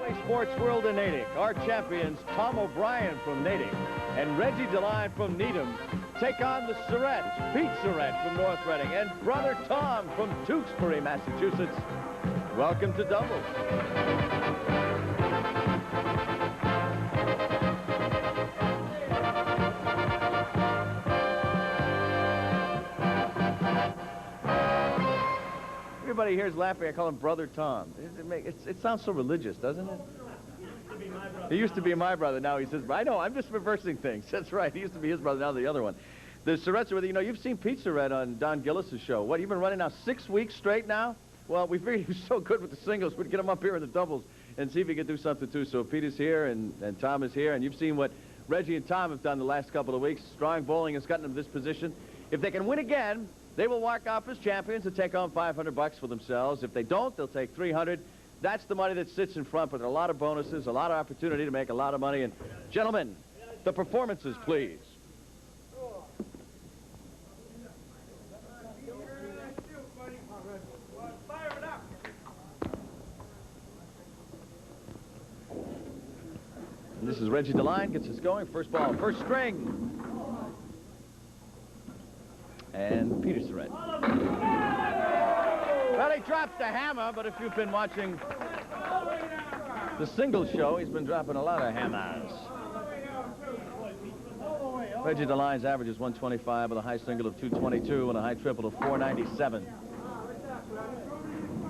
Valley Sports World in Natick, our champions Tom O'Brien from Natick and Reggie Deline from Needham take on the Surette, Pete Surette from North Reading, and brother Tom from Tewksbury, Massachusetts. Welcome to doubles. Everybody here is laughing. I call him Brother Tom. It sounds so religious, doesn't it? He used to be my brother. Now he says, I know, I'm just reversing things. That's right. He used to be his brother. Now the other one. The Surettes are with you. You know, you've seen Pete Surette on Don Gillis' show. What, you've been running now 6 weeks straight now? Well, we figured he was so good with the singles, we'd get him up here in the doubles and see if he could do something too. So Pete is here and Tom is here. And you've seen what Reggie and Tom have done the last couple of weeks. Strong bowling has gotten them to this position. If they can win again, they will walk off as champions and take home $500 for themselves. If they don't, they'll take $300. That's the money that sits in front, but there are a lot of bonuses, a lot of opportunity to make a lot of money. And gentlemen, the performances, please. And this is Reggie Deline, gets us going. First ball, first string. And Peter Surette. Well, he drops the hammer, but if you've been watching the singles show, he's been dropping a lot of hammers. Reggie Deline's average is 125 with a high single of 222 and a high triple of 497.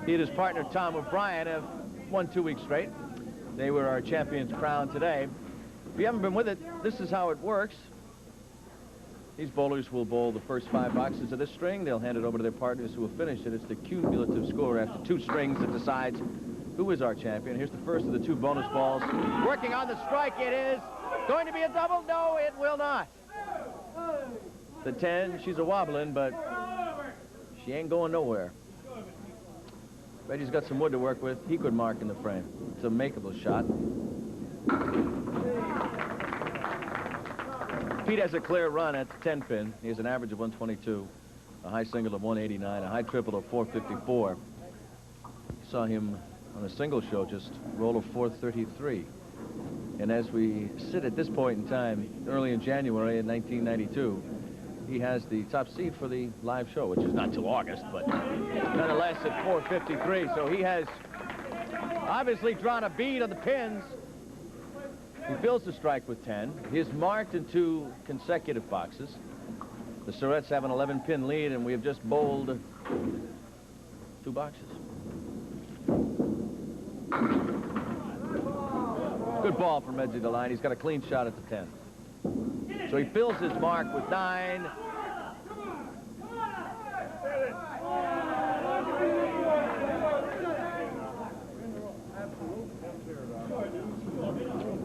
He and his partner, Tom O'Brien, have won 2 weeks straight. They were our champions crowned today. If you haven't been with it, this is how it works. These bowlers will bowl the first 5 boxes of this string. They'll hand it over to their partners who will finish it. It's the cumulative score after 2 strings that decides who is our champion. Here's the first of the 2 bonus balls. Working on the strike, it is going to be a double. No, it will not. The 10, she's a wobbling, but she ain't going nowhere. Reggie's got some wood to work with. He could mark in the frame. It's a makeable shot. Pete has a clear run at the 10 pin. He has an average of 122, a high single of 189, a high triple of 454. Saw him on a single show just roll of 433. And as we sit at this point in time, early in January in 1992, he has the top seed for the live show, which is not till August, but nonetheless at 453. So he has obviously drawn a bead on the pins. He fills the strike with 10. He's marked in 2 consecutive boxes. The Surettes have an 11-pin lead, and we have just bowled 2 boxes. Good ball from Reggie Deline. He's got a clean shot at the 10. So he fills his mark with 9.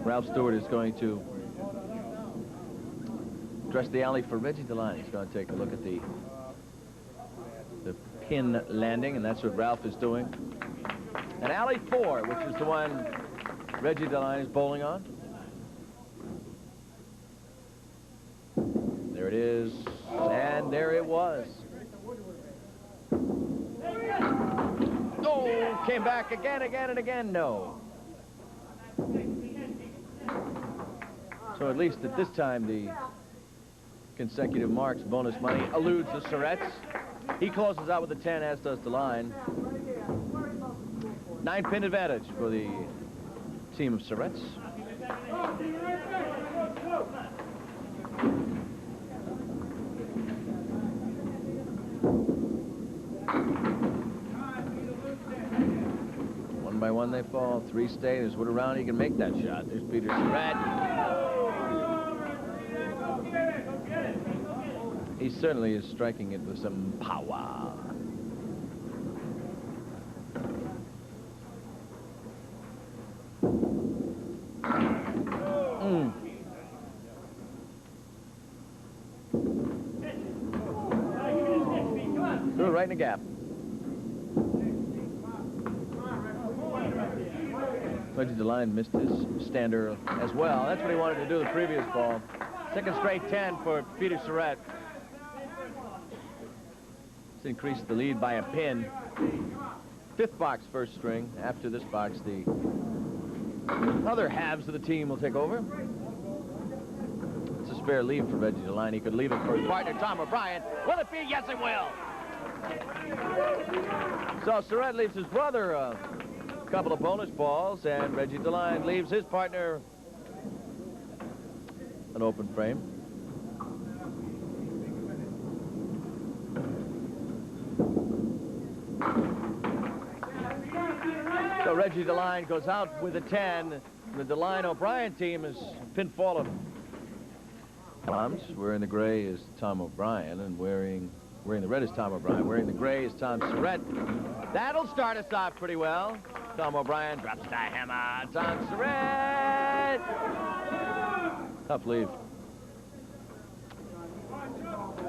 Ralph Stewart is going to dress the alley for Reggie Deline. He's going to take a look at the pin landing, and that's what Ralph is doing. And alley 4, which is the one Reggie Deline is bowling on. There it is, and there it was. Oh, came back again, and again, no. So at least at this time, the consecutive marks bonus money eludes the Surettes. He closes out with a 10, as does Deline. 9-pin advantage for the team of Surettes. One by one they fall. 3 stay. There's wood around. He can make that shot. There's Peter Surette. He certainly is striking it with some power. Threw it right in the gap. Reggie Deline missed his stander as well. That's what he wanted to do the previous ball. Second straight 10 for Peter Surette. It's increased the lead by a pin. 5th box, first string. After this box, the Other halves of the team will take over. It's a spare leave for Reggie Deline. He could leave it for his partner, Tom O'Brien. Will it be? Yes, it will. So Surette leaves his brother a couple of bonus balls, and Reggie Deline leaves his partner an open frame. So Reggie Deline goes out with a 10. The Deline-O'Brien team is pinfall of Toms. Wearing the gray is Tom O'Brien, and wearing the red is Tom O'Brien. Wearing the gray is Tom Surette. That'll start us off pretty well. Tom O'Brien drops the hammer. Tom Surette. Tough leave.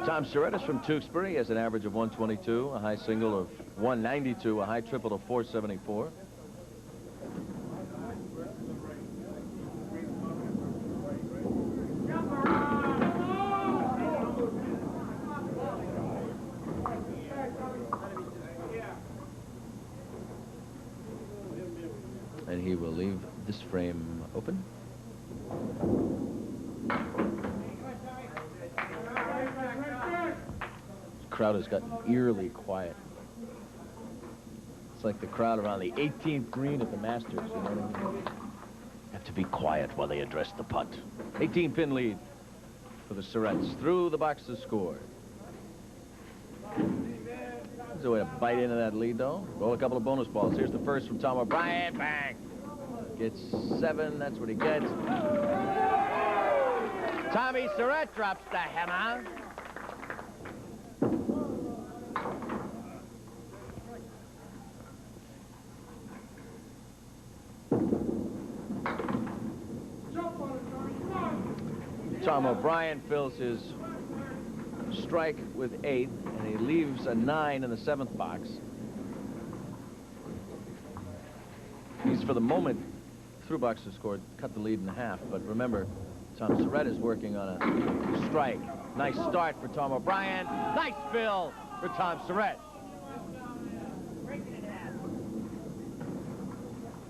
Tom Surette is from Tewksbury. He has an average of 122, a high single of 192, a high triple of 474. And he will leave this frame open. The crowd has gotten eerily quiet. It's like the crowd around the 18th green at the Masters, you know what I mean? Have to be quiet while they address the putt. 18-pin lead for the Surettes. Through the box to score. There's a way to bite into that lead, though. Roll a couple of bonus balls. Here's the first from Tom O'Brien. Bang! Gets 7. That's what he gets. Tommy Surette drops the hammer. Tom O'Brien fills his strike with 8, and he leaves a 9 in the 7th box. He's, for the moment, through box to score, cut the lead in half. But remember, Tom Surette is working on a strike. Nice start for Tom O'Brien. Nice fill for Tom Surette.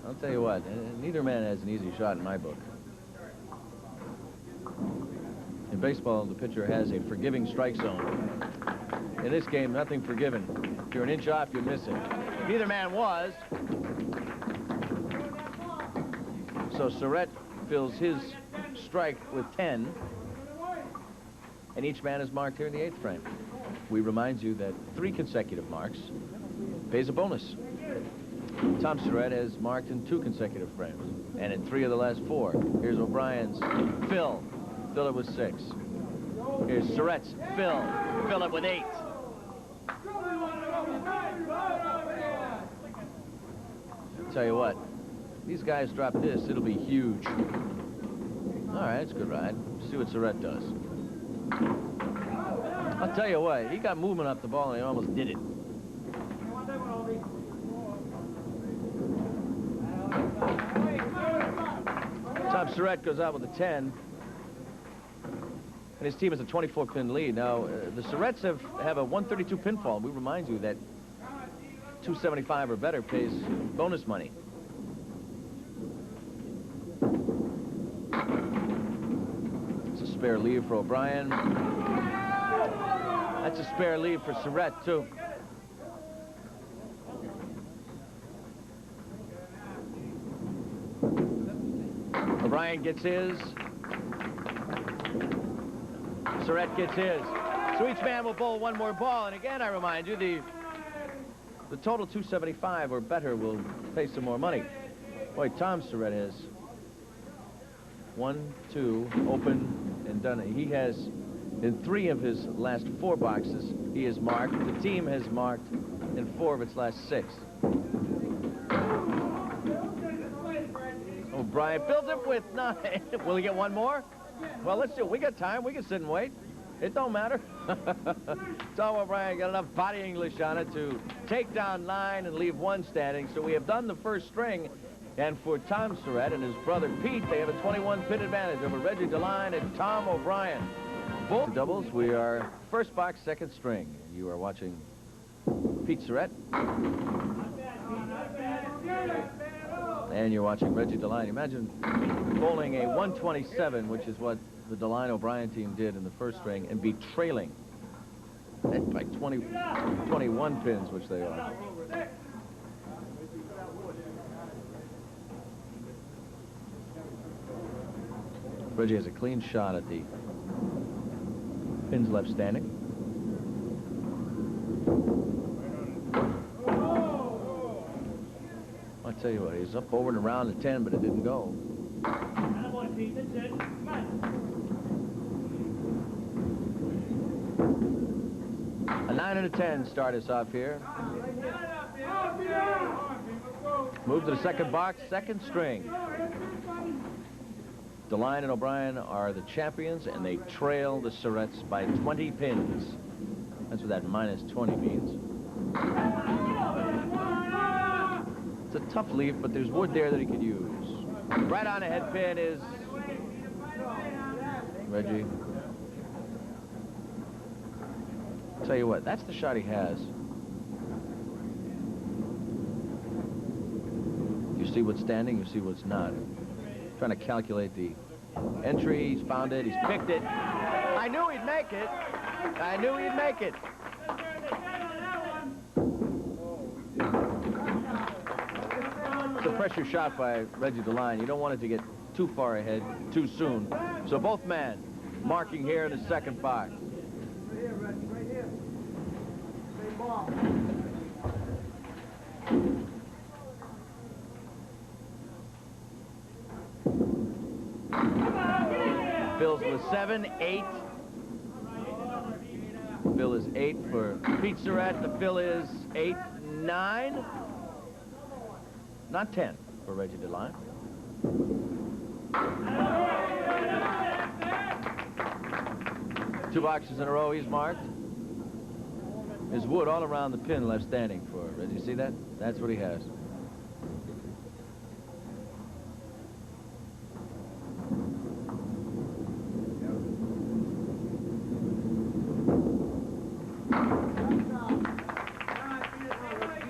I'll tell you what, neither man has an easy shot in my book. In baseball, the pitcher has a forgiving strike zone. In this game, nothing forgiven. If you're an inch off, you're missing. Neither man was. So Surette fills his strike with 10. And each man is marked here in the 8th frame. We remind you that 3 consecutive marks pays a bonus. Tom Surette has marked in 2 consecutive frames. And in 3 of the last 4. Here's O'Brien's fill. Fill it with 6. Here's Surette's fill. Fill it with 8. Tell you what, these guys drop this, it'll be huge. All right, it's a good ride. See what Surette does. I'll tell you what, he got movement up the ball and he almost did it. Tom Surette goes out with a 10. And his team has a 24-pin lead. Now, the Surettes have a 132 pinfall. We remind you that 275 or better pays bonus money. It's a spare leave for O'Brien. That's a spare leave for Surette, too. O'Brien gets his. Surette gets his. So each man will bowl one more ball. And again, I remind you, the total 275 or better will pay some more money. Boy, Tom Surette has 1, 2, open, and done. He has, in 3 of his last 4 boxes, he has marked. The team has marked in 4 of its last 6. O'Brien fills it with 9. Will he get one more? Well, let's do it. We got time. We can sit and wait. It don't matter. Tom O'Brien got enough body English on it to take down 9 and leave 1 standing. So we have done the first string. And for Tom Surette and his brother Pete, they have a 21-pin advantage over Reggie Deline and Tom O'Brien. Both doubles. We are first box, second string. You are watching Pete Surette And you're watching Reggie Deline. Imagine bowling a 127, which is what the Deline-O'Brien team did in the first string, and be trailing by 21 pins, which they are. Reggie has a clean shot at the pins left standing. I'll tell you what, he's up over and around the 10, but it didn't go. A 9 and a 10 start us off here. Move to the second box, second string. Deline and O'Brien are the champions, and they trail the Surettes by 20 pins. That's what that -20 means. It's a tough leaf, but there's wood there that he could use. Right on the head pin is Reggie. Tell you what, that's the shot he has. You see what's standing, you see what's not. Trying to calculate the entry. He's found it. He's picked it. I knew he'd make it. I knew he'd make it. It's a pressure shot by Reggie Deline. You don't want it to get too far ahead too soon. So both men marking here in the second box. Right here, Reggie, right here. Same ball. Phil's with 7, 8. Phil is 8 for Pete Surette. The Phil is 8, 9. Not 10 for Reggie Deline. Two boxes in a row he's marked. There's wood all around the pin left standing for Reggie. See that? That's what he has.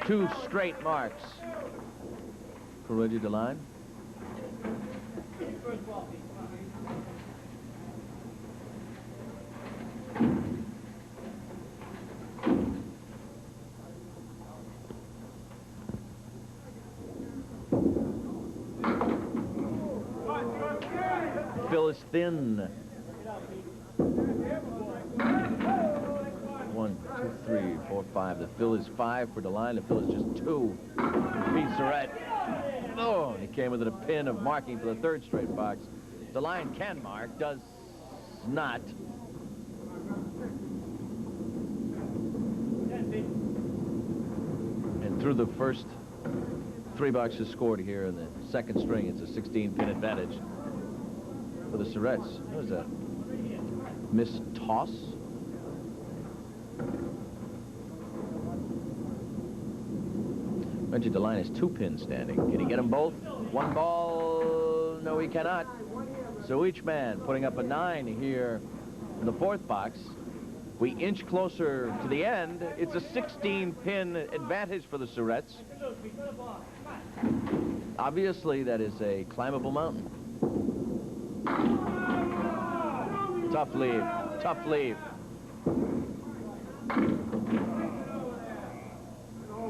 Two straight marks for Reggie Deline. Phil is thin. 1, 2, 3, 4, 5. The Phil is 5 for Deline. The Phil is just 2 for Pete Surette. Oh, he came within a pin of marking for the third straight box. Deline can mark, does not. And through the first 3 boxes scored here in the second string, it's a 16-pin advantage for the Surettes. What was that? Miss toss? Reggie Deline has 2 pins standing. Can he get them both? 1 ball? No, he cannot. So each man putting up a 9 here in the 4th box. We inch closer to the end. It's a 16-pin advantage for the Surettes. Obviously, that is a climbable mountain. Tough leave. Tough leave.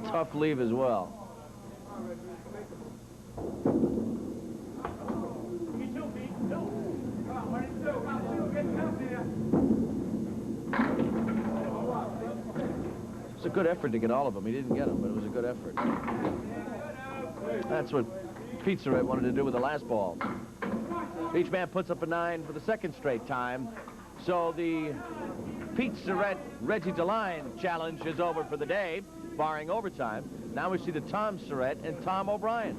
Tough leave as well. It's a good effort to get all of them. He didn't get them, but it was a good effort. That's what Pete Surette wanted to do with the last ball. Each man puts up a 9 for the second straight time. So the Pete Surette, Reggie Deline challenge is over for the day, barring overtime. Now we see the Tom Surette and Tom O'Brien.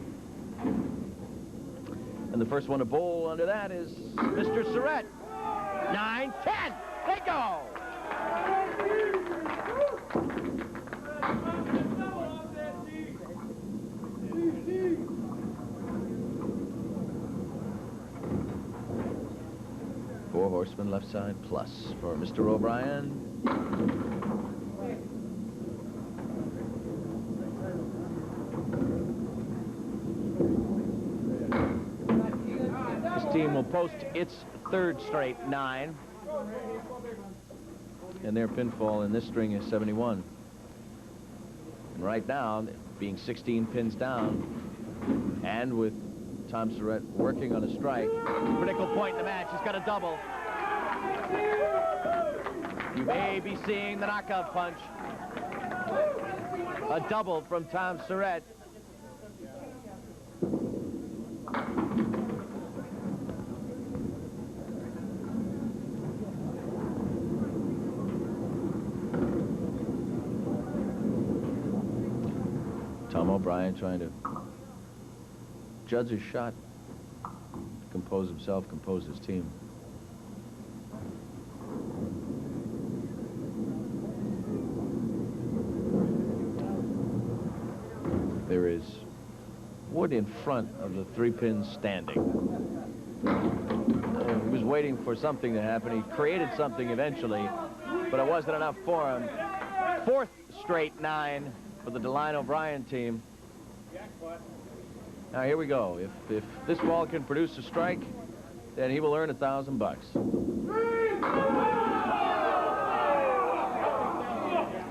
And the first one to bowl under that is Mr. Surette. 9, 10. They go. Four horsemen left side plus for Mr. O'Brien. team will post its third straight 9. And their pinfall in this string is 71. And right now, being 16 pins down, and with Tom Surette working on a strike, critical point in the match. He's got a double. You may be seeing the knockout punch. A double from Tom Surette. Tom O'Brien trying to judge his shot, compose himself, compose his team. There is wood in front of the 3 pins standing. He was waiting for something to happen. He created something eventually, but it wasn't enough for him. 4th straight 9 for the Deline O'Brien team. Now here we go. If this ball can produce a strike, then he will earn $1,000.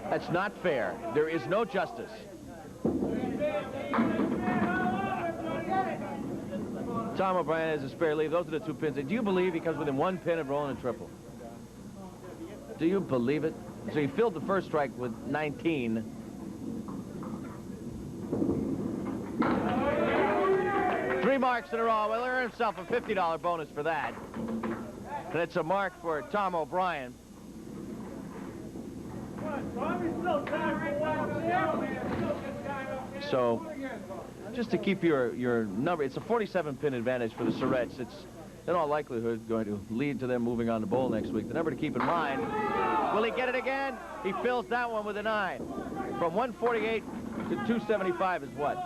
That's not fair. There is no justice. Tom O'Brien has a spare lead. Those are the 2 pins. Do you believe he comes within 1 pin of rolling a triple? Do you believe it? So he filled the first strike with 19. Three marks in a row. Will earn himself a $50 bonus for that. And it's a mark for Tom O'Brien. So, just to keep your number, it's a 47-pin advantage for the Surettes. It's in all likelihood going to lead to them moving on to bowl next week. The number to keep in mind, will he get it again? He fills that one with a 9. From 148 to 275 is what?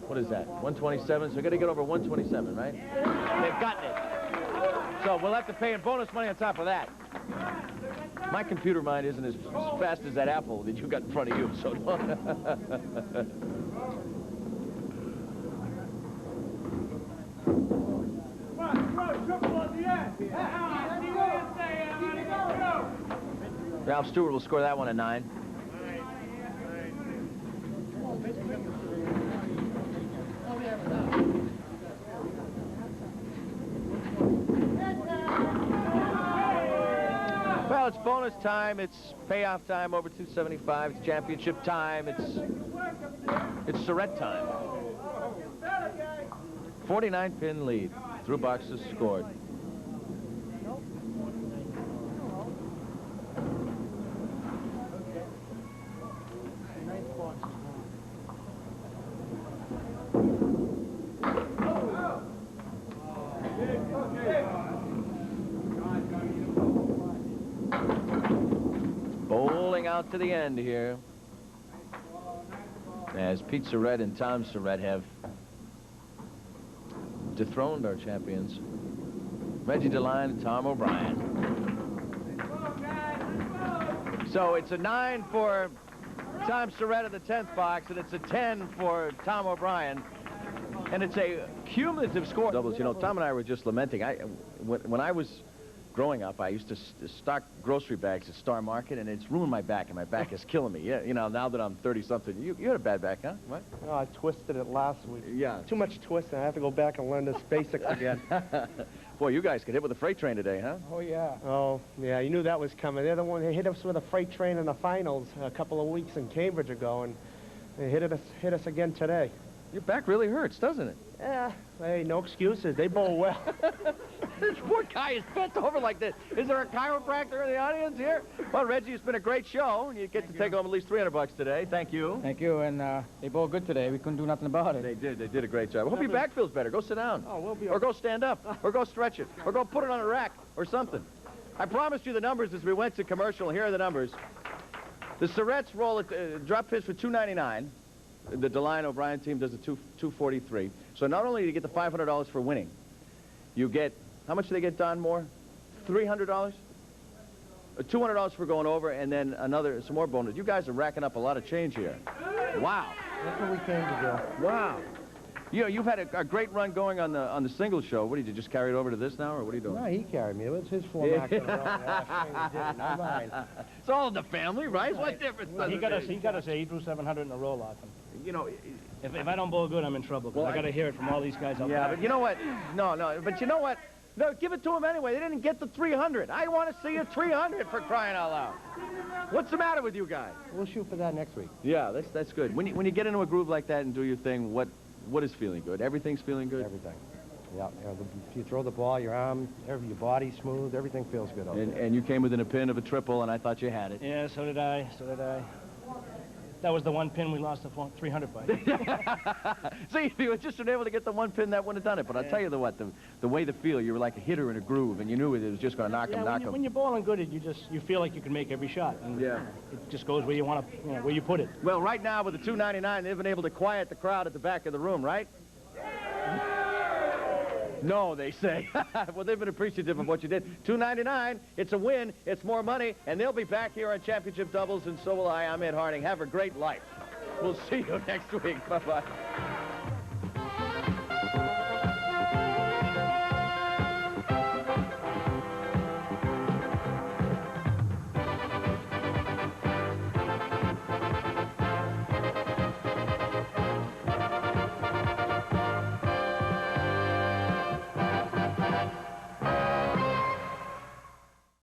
What is that? 127? So we're going to get over 127, right? They've gotten it. So we'll have to pay in bonus money on top of that. My computer mind isn't as fast as that apple that you got in front of you, so... Ralph Stewart will score that one a 9. Well, it's bonus time. It's payoff time over 275. It's championship time. It's Surette time. 49-pin lead. Through boxes scored. Bowling out to the end here, as Pete Surette and Tom Surette have dethroned our champions, Reggie Deline and Tom O'Brien. So it's a 9 for Tom Surette in the 10th box, and it's a 10 for Tom O'Brien. And it's a cumulative score. Doubles. You know, Tom and I were just lamenting. When I was growing up, I used to stock grocery bags at Star Market, and it's ruined my back, and my back is killing me. Yeah, you know, now that I'm 30-something, you had a bad back, huh? What? Oh, I twisted it last week. Yeah. Too much twisting. I have to go back and learn this basics again. Boy, you guys get hit with a freight train today, huh? Oh, yeah. Oh, yeah, you knew that was coming. They're the one who hit us with a freight train in the finals a couple of weeks in Cambridge ago, and they hit us again today. Your back really hurts, doesn't it? Yeah, hey, no excuses. They bowl well. This poor guy is bent over like this. Is there a chiropractor in the audience here? Well, Reggie, it's been a great show, and you get to take home at least $300 today. Thank you. Thank you, and they bowled good today. We couldn't do nothing about it. They did a great job. I hope your back feels better. Go sit down. Oh, we'll be or go stand up, or go stretch it, or go put it on a rack, or something. I promised you the numbers as we went to commercial. Here are the numbers. The Surettes roll at drop pitch for $299. The Deline O'Brien team does a $243. So not only do you get the $500 for winning, you get, how much do they get, Don Moore? $300? $200 for going over, and then some more bonus. You guys are racking up a lot of change here. Wow. That's what we came to do. Wow. You know, you've had a great run going on the singles show. What, did you just carry it over to this now, or what are you doing? No, he carried me. It was his four marks in a row. The last thing he did, not mine. It's all in the family, right? What difference does He it got us. make? He got us 8 through 700 in a row, Larkin. You know, If I don't bowl good, I'm in trouble. Because Well, I got to hear it from all these guys out there. yeah, but you know what? No, but you know what? No, give it to them anyway. They didn't get the 300. I want to see a 300 for crying out loud. What's the matter with you guys? We'll shoot for that next week. Yeah, that's good. When you get into a groove like that and do your thing, what is feeling good? Everything's feeling good? Everything. Yeah. If you throw the ball, your arm, your body's smooth, everything feels good out there. And you came within a pin of a triple, and I thought you had it. Yeah, so did I. So did I. That was the one pin we lost the 300 by. See, if you had just been able to get the one pin, that wouldn't have done it. But I'll tell you the way the feel, you were like a hitter in a groove, and you knew it was just going to knock him. When you're bowling good, you feel like you can make every shot. And Yeah. It just goes where you want to, where you put it. Well, right now with the 299, they've been able to quiet the crowd at the back of the room, right? No, they say. Well, they've been appreciative of what you did. $299, it's a win, it's more money, and they'll be back here on Championship Doubles, and so will I. I'm Ed Harding. Have a great life. We'll see you next week. Bye-bye.